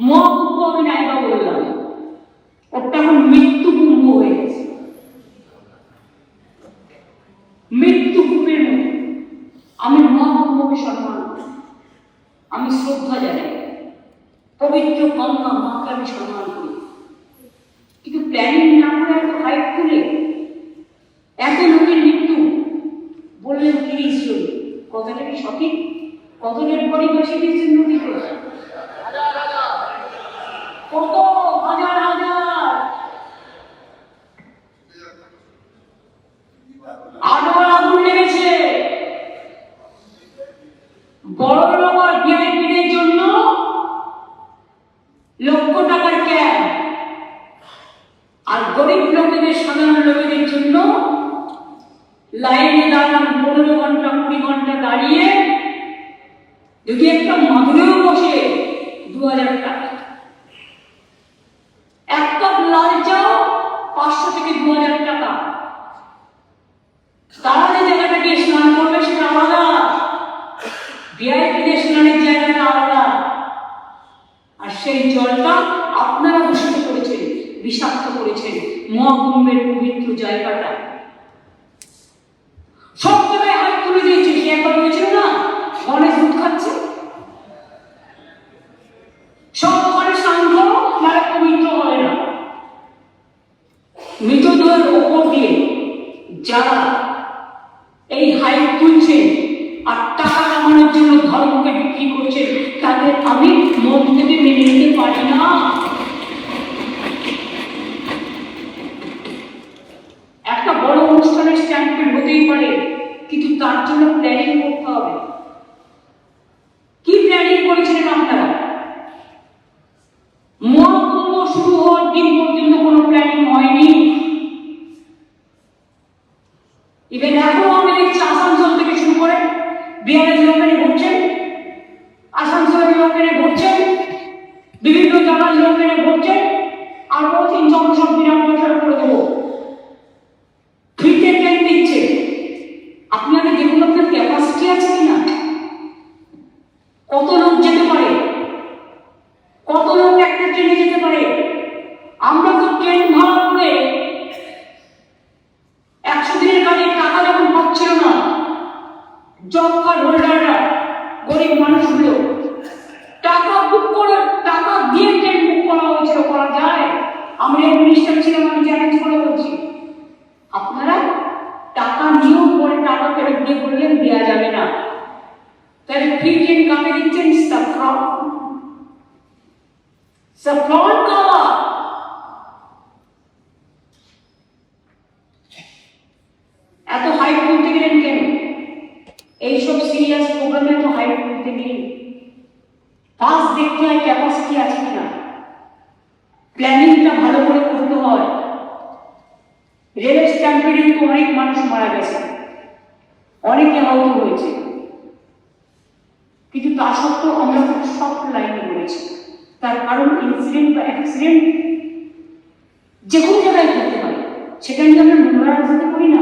মহাকুম্ভ আমি নাইবা বললাম, ওটা এখন মৃত্যু কুম্ভ হয়ে গেছে। মৃত্যু কুম্ভের মতো আমি মহাকুম্ভকে সম্মান করি, আমি শ্রদ্ধা জানাই, পবিত্র গঙ্গা মাকে আমি সম্মান করি। কিন্তু প্ল্যানিং না করে এত হাইট তুলে এত লোকের মৃত্যু বললেন 30 জন, কথাটা কি সঠিক? কত ডেড বডি বসে দিয়েছেন নদীতে? কত হাজার হাজার। আবার আগুন লেগেছে। বড় লোক আর ভিআইপিদের জন্য লক্ষ টাকার ক্যাব, আর গরিব লোকেদের, সাধারণ লোকেদের জন্য লাইনে দাঁড়ান 15 ঘন্টা 20 ঘন্টা দাঁড়িয়ে, যদি একটা মাদুরেও বসে 2000 টাকা। এক কাপ লাল চাও 500 থেকে 2000 টাকা। তারা যে জায়গাটা গিয়ে স্নান করবে সেটা আলাদা, ভিআইপিদের স্নানের জায়গাটা আলাদা। আর সেই জলটা আপনারা দূষিত করেছেন, বিষাক্ত করেছেন মহাকুম্ভের পবিত্র জায়গাটা। সব জায়গায় হাত তুলে দিয়েছে। সে একবার হয়েছিল না, গণেশ দুধ খাচ্ছে, সব ওখানে স্নান করো, নাহলে পবিত্র হবে না। মৃতদেহের ওপর দিয়ে যারা এই হাইট তুলছেন আর টাকা কামানোর জন্য ধর্মকে বিক্রি করছেন, তাদের আমি মন থেকে মেনে নিতে পারি না। একটা বড় অনুষ্ঠানের স্ট্যাম্পেড হতেই পারে, কিন্তু তার জন্য প্ল্যানিং করতে হবে। কি প্ল্যানিং করেছিলেন আপনারা? মহাকুম্ভ শুরু হওয়ার দিন পর্যন্ত কোনো প্ল্যানিং হয়নি। ইভেন এখনো আমি দেখছি আসানসোল থেকে শুরু করে বিহারের লোকেরা ঘুরছেন, আসানসোলের লোকেরা ঘুরছেন, বিভিন্ন জায়গার লোকেরা ঘুরছেন, আর বলছেন জনসব বিনা পয়সা করে দেবো, ফ্রিতে ট্রেন দিচ্ছে। আপনাদের দেখুন আপনার ক্যাপাসিটি আছে কিনা, কত লোক যেতে পারে, কত লোক একটা ট্রেনে যেতে পারে। আমরা তো ট্রেন ভাড়া করে 100 দিনের কাজে টাকা যখন পাচ্ছিল না, জব কার্ড হোল্ডাররা, গরিব মানুষগুলো টাকা বুক করে, টাকা দিয়ে ট্রেন বুক করা হয়েছিল। করা যায়? আমরা মিনিস্টার ছিলাম, আমি চ্যালেঞ্জ করে বলছি, আপনারা টাকা নিয়েও পরে টাকা ফেরত দিয়ে বললেন দেওয়া যাবে না। তাহলে ফ্রি ট্রেন কাকে দিচ্ছেন? সাফরন কাওয়া। এত হাইট তুলতে গেলেন কেন? এইসব সিরিয়াস প্রোগ্রামে তো হাইট তুলতে গেলেন। ফার্স্ট দেখতে হয় ক্যাপাসিটি আছে কিনা, প্ল্যানিংটা ভালো করে করতে হয়। রেল স্ট্যাম্পেডে তো অনেক মানুষ মারা গেছে, অনেকে আহত হয়েছে, কিন্তু তা সত্ত্বেও আমরা খুব সফট লাইনে বলেছি। তার কারণ ইনসিডেন্ট বা অ্যাক্সিডেন্ট যে কোনো জায়গায় করতে পারে, সেটা নিয়ে আমরা নোংরা রাজনীতি করি না।